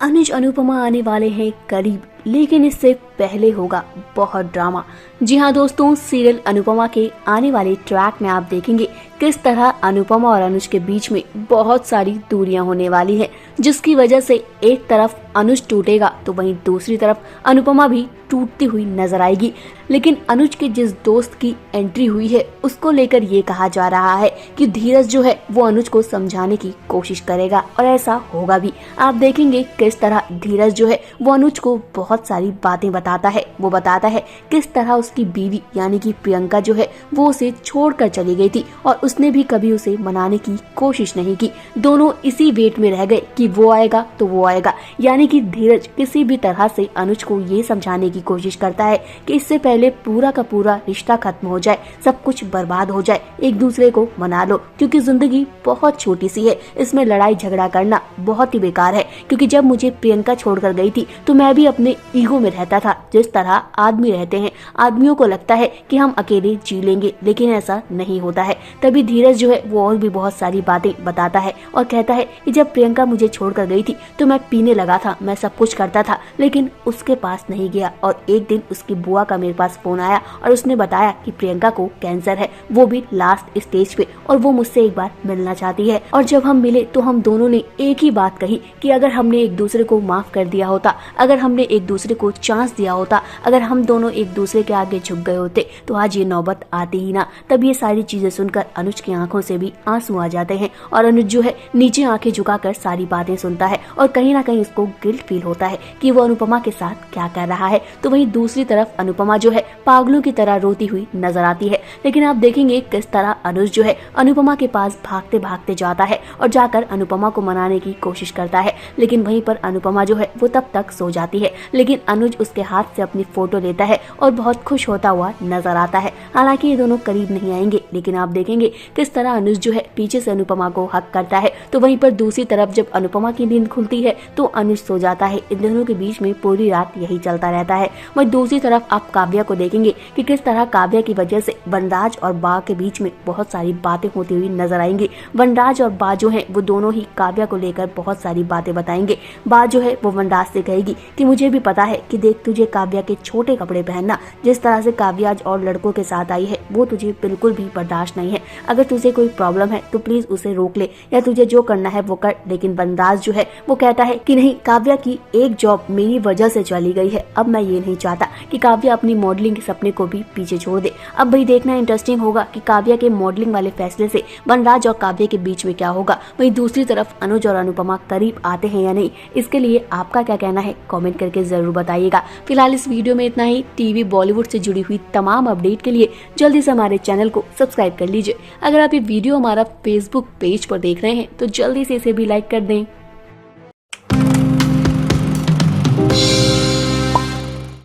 अनुज अनुपमा आने वाले हैं करीब, लेकिन इससे पहले होगा बहुत ड्रामा। जी हाँ दोस्तों, सीरियल अनुपमा के आने वाले ट्रैक में आप देखेंगे किस तरह अनुपमा और अनुज के बीच में बहुत सारी दूरियां होने वाली हैं, जिसकी वजह से एक तरफ अनुज टूटेगा तो वहीं दूसरी तरफ अनुपमा भी टूटती हुई नजर आएगी। लेकिन अनुज के जिस दोस्त की एंट्री हुई है उसको लेकर ये कहा जा रहा है कि धीरज जो है वो अनुज को समझाने की कोशिश करेगा और ऐसा होगा भी। आप देखेंगे किस तरह धीरज जो है वो अनुज को बहुत सारी बातें बताता है। वो बताता है किस तरह उसकी बीवी यानी कि प्रियंका जो है वो उसे छोड़कर चली गई थी और उसने भी कभी उसे मनाने की कोशिश नहीं की। दोनों इसी वेट में रह गए कि वो आएगा तो वो आएगा, यानी कि धीरज किसी भी तरह से अनुज को ये समझाने की कोशिश करता है कि इससे पहले पूरा का पूरा रिश्ता खत्म हो जाए, सब कुछ बर्बाद हो जाए, एक दूसरे को मना लो, क्योंकि जिंदगी बहुत छोटी सी है, इसमें लड़ाई झगड़ा करना बहुत ही बेकार है। क्योंकि जब मुझे प्रियंका छोड़कर गई थी तो मैं भी अपने ईगो में रहता था, जिस तरह आदमी रहते हैं। आदमियों को लगता है कि हम अकेले जी लेंगे, लेकिन ऐसा नहीं होता है। तभी धीरज जो है वो और भी बहुत सारी बातें बताता है और कहता है कि जब प्रियंका मुझे छोड़कर गई थी तो मैं पीने लगा था, मैं सब कुछ करता था, लेकिन उसके पास नहीं गया। और एक दिन उसकी बुआ का मेरे पास फोन आया और उसने बताया कि प्रियंका को कैंसर है, वो भी लास्ट स्टेज पे, और वो मुझसे एक बार मिलना चाहती है। और जब हम मिले तो हम दोनों ने एक ही बात कही कि अगर हमने एक दूसरे को माफ कर दिया होता, अगर हमने एक दूसरे को चांस दिया होता, अगर हम दोनों एक दूसरे के आगे झुक गए होते तो आज ये नौबत आती ही ना। तब ये सारी चीजें सुनकर अनुज की आंखों से भी आंसू आ जाते हैं और अनुज जो है नीचे आंखें झुकाकर सारी बातें सुनता है और कहीं ना कहीं उसको गिल्ट फील होता है कि वो अनुपमा के साथ क्या कर रहा है। तो वहीं दूसरी तरफ अनुपमा जो है पागलों की तरह रोती हुई नजर आती है। लेकिन आप देखेंगे किस तरह अनुज जो है अनुपमा के पास भागते भागते जाता है और जाकर अनुपमा को मनाने की कोशिश करता है। लेकिन वहीं पर अनुपमा जो है वो तब तक सो जाती है। लेकिन अनुज उसके हाथ से अपनी फोटो लेता है और बहुत खुश होता हुआ नजर आता है। हालांकि ये दोनों करीब नहीं आएंगे, लेकिन आप देखेंगे किस तरह अनुज जो है पीछे से अनुपमा को हक करता है। तो वहीं पर दूसरी तरफ जब अनुपमा की नींद खुलती है तो अनुज सो जाता है। इन दोनों के बीच में पूरी रात यही चलता रहता है। वहीं दूसरी तरफ आप काव्या को देखेंगे कि किस तरह काव्या की वजह से वनराज और बा के बीच में बहुत सारी बातें होती हुई नजर आएंगी। वनराज और बा जो है वो दोनों ही काव्या को लेकर बहुत सारी बातें बताएंगे। बा जो है वो वनराज से कहेगी कि मुझे भी पता है कि देख, तुझे काव्या के छोटे कपड़े पहनना, जिस तरह से काव्या आज और लड़कों के साथ आई है वो तुझे बिल्कुल भी बर्दाश्त नहीं है। अगर तुझे कोई प्रॉब्लम है तो प्लीज उसे रोक ले, या तुझे जो करना है वो कर। लेकिन वनराज जो है वो कहता है कि नहीं, काव्या की एक जॉब मेरी वजह से चली गई है, अब मैं ये नहीं चाहता कि काव्या अपनी मॉडलिंग के सपने को भी पीछे छोड़ दे। अब भाई देखना इंटरेस्टिंग होगा कि काव्या के मॉडलिंग वाले फैसले से वनराज और काव्या के बीच में क्या होगा। वहीं दूसरी तरफ अनुज और अनुपमा करीब आते हैं या नहीं, इसके लिए आपका क्या कहना है कमेंट करके जरूर बताइएगा। फिलहाल इस वीडियो में इतना ही। टीवी बॉलीवुड से जुड़ी हुई तमाम अपडेट के लिए जल्दी से हमारे चैनल को सब्सक्राइब कर लीजिए। अगर आप ये वीडियो हमारा फेसबुक पेज पर देख रहे हैं तो जल्दी से इसे भी लाइक कर दें।